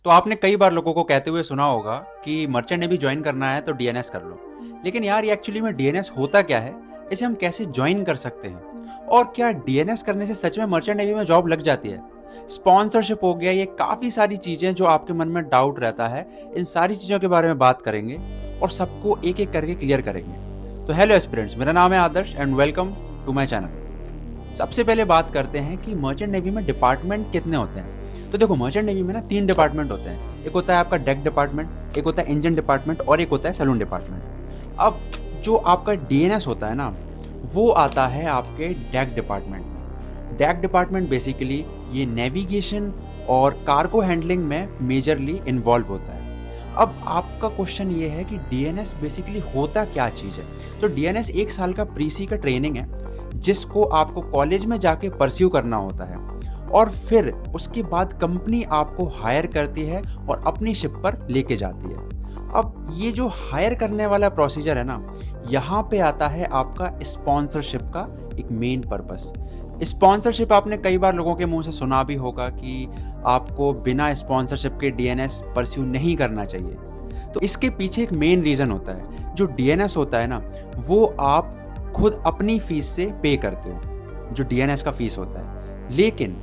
तो आपने कई बार लोगों को कहते हुए सुना होगा कि मर्चेंट नेवी ज्वाइन करना है तो डीएनएस कर लो। लेकिन यार ये एक्चुअली में डीएनएस होता क्या है? इसे हम कैसे ज्वाइन कर सकते हैं? और क्या डीएनएस करने से सच में मर्चेंट नेवी में जॉब लग जाती है? स्पॉन्सरशिप हो गया, ये काफ़ी सारी चीज़ें जो आपके मन में डाउट रहता है, इन सारी चीज़ों के बारे में बात करेंगे और सबको एक-एक करके क्लियर करेंगे। तो हेलो एस्पिरेंट्स, मेरा नाम है Adarsh and welcome to my channel. सबसे पहले बात करते हैं कि मर्चेंट नेवी में डिपार्टमेंट कितने होते हैं। तो देखो, मर्चेंट नेवी में ना 3 डिपार्टमेंट होते हैं। एक होता है आपका डेक डिपार्टमेंट, एक होता है इंजन डिपार्टमेंट और एक होता है सैलून डिपार्टमेंट। अब जो आपका डीएनएस होता है ना, वो आता है आपके डेक डिपार्टमेंट में। डेक डिपार्टमेंट बेसिकली ये नेविगेशन और कार्गो हैंडलिंग में मेजरली इन्वॉल्व होता है। अब आपका क्वेश्चन ये है कि डीएनएस बेसिकली होता क्या चीज़ है? तो डीएनएस 1 साल का प्री-सी का ट्रेनिंग है, जिसको आपको कॉलेज में जाके परस्यू करना होता है और फिर उसके बाद कंपनी आपको हायर करती है और अपनी शिप पर लेके जाती है। अब ये जो हायर करने वाला प्रोसीजर है ना, यहाँ पे आता है आपका स्पॉन्सरशिप का एक मेन पर्पस। स्पॉन्सरशिप आपने कई बार लोगों के मुंह से सुना भी होगा कि आपको बिना स्पॉन्सरशिप के डीएनएस परस्यू नहीं करना चाहिए। तो इसके पीछे एक मेन रीज़न होता है। जो डीएनएस होता है ना, वो आप खुद अपनी फीस से पे करते हो, जो डीएनएस का फीस होता है। लेकिन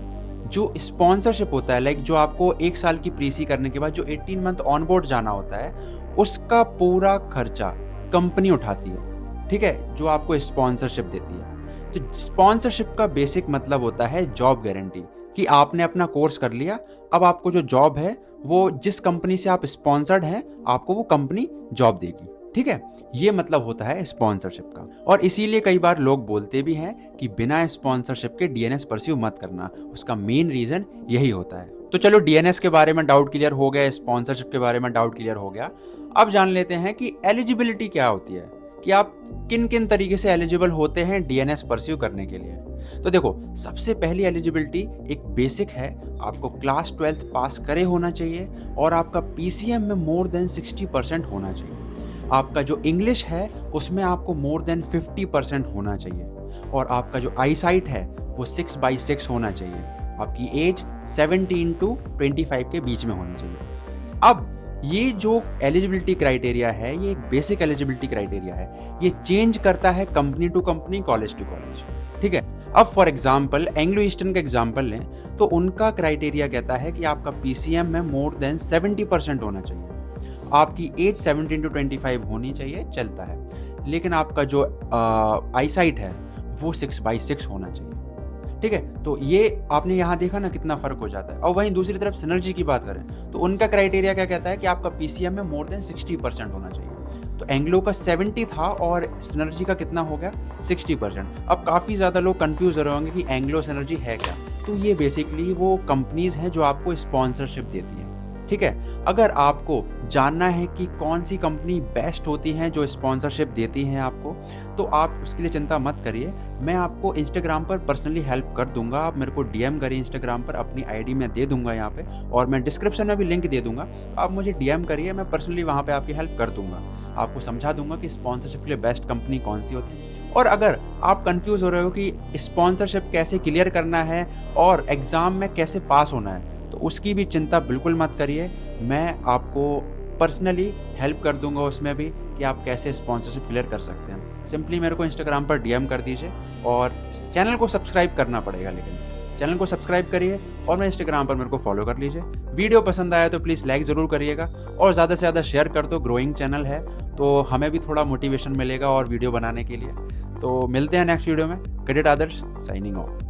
जो स्पॉन्सरशिप होता है, लाइक जो आपको 1 साल की प्री-सी करने के बाद जो 18 मंथ ऑन बोर्ड जाना होता है, उसका पूरा खर्चा कंपनी उठाती है, ठीक है? जो आपको स्पॉन्सरशिप देती है। तो स्पॉन्सरशिप का बेसिक मतलब होता है जॉब गारंटी, कि आपने अपना कोर्स कर लिया, अब आपको जो जॉब है, वो जिस कंपनी से आप स्पॉन्सर्ड हैं, आपको वो कंपनी जॉब देगी, ठीक है? ये मतलब होता है स्पॉन्सरशिप का। और इसीलिए कई बार लोग बोलते भी हैं कि बिना स्पॉन्सरशिप के डीएनएस परस्यू मत करना। उसका मेन रीज़न यही होता है। तो चलो, डीएनएस के बारे में डाउट क्लियर हो गया, स्पॉन्सरशिप के बारे में डाउट क्लियर हो गया। अब जान लेते हैं कि एलिजिबिलिटी क्या होती है, कि आप किन-किन तरीके से एलिजिबल होते हैं डीएनएस परस्यू करने के लिए। तो देखो, सबसे पहली एलिजिबिलिटी एक बेसिक है, आपको क्लास 12th पास करे होना चाहिए और आपका पीसीएम में मोर देन 60% होना चाहिए। आपका जो इंग्लिश है, उसमें आपको मोर देन 50% होना चाहिए और आपका जो आईसाइट है, वो 6/6 होना चाहिए। आपकी एज 17 टू 25 के बीच में होनी चाहिए। अब ये जो एलिजिबिलिटी क्राइटेरिया है, ये एक बेसिक एलिजिबिलिटी क्राइटेरिया है। ये चेंज करता है company to company, college to college, ठीक है? अब फॉर एग्जांपल एंग्लो ईस्टर्न का एग्जांपल लें, तो उनका क्राइटेरिया कहता है कि आपका पीसीएम में मोर देन 70% होना चाहिए। आपकी एज 17 टू 25 होनी चाहिए, चलता है। लेकिन आपका जो आईसाइट है, वो 6/6 होना चाहिए, ठीक है? तो ये आपने यहाँ देखा ना, कितना फ़र्क हो जाता है। और वहीं दूसरी तरफ सिनर्जी की बात करें, तो उनका क्राइटेरिया क्या कहता है कि आपका पीसीएम में मोर देन 60% होना चाहिए। तो एंग्लो का 70 था और सिनर्जी का कितना हो गया? 60%। अब काफ़ी ज़्यादा लोग कन्फ्यूज़ हो रहे होंगे कि एंग्लो सिनर्जी है क्या? तो ये बेसिकली वो कंपनीज़ हैं जो आपको स्पॉन्सरशिप देती हैं, ठीक है? अगर आपको जानना है कि कौन सी कंपनी बेस्ट होती हैं जो स्पॉन्सरशिप देती हैं आपको, तो आप उसके लिए चिंता मत करिए। मैं आपको इंस्टाग्राम पर पर्सनली हेल्प कर दूंगा। आप मेरे को डीएम करिए इंस्टाग्राम पर, अपनी आईडी मैं दे दूंगा यहाँ पे, और मैं डिस्क्रिप्शन में भी लिंक दे दूंगा। तो आप मुझे डीएम करिए, मैं पर्सनली वहाँ पे आपकी हेल्प कर दूंगा। आपको समझा दूंगा कि स्पॉन्सरशिप के लिए बेस्ट कंपनी कौन सी होती है। और अगर आप कंफ्यूज हो रहे हो कि स्पॉन्सरशिप कैसे क्लियर करना है और एग्ज़ाम में कैसे पास होना है, तो उसकी भी चिंता बिल्कुल मत करिए। मैं आपको पर्सनली हेल्प कर दूंगा उसमें भी, कि आप कैसे स्पॉन्सरशिप क्लियर कर सकते हैं। सिंपली मेरे को इंस्टाग्राम पर डीएम कर दीजिए और चैनल को सब्सक्राइब करना पड़ेगा, लेकिन चैनल को सब्सक्राइब करिए और मैं इंस्टाग्राम पर मेरे को फॉलो कर लीजिए। वीडियो पसंद आया तो प्लीज़ लाइक ज़रूर करिएगा और ज़्यादा से ज़्यादा शेयर कर दो। ग्रोइंग चैनल है, तो हमें भी थोड़ा मोटिवेशन मिलेगा और वीडियो बनाने के लिए। तो मिलते हैं नेक्स्ट वीडियो में। कैडेट आदर्श साइनिंग ऑफ।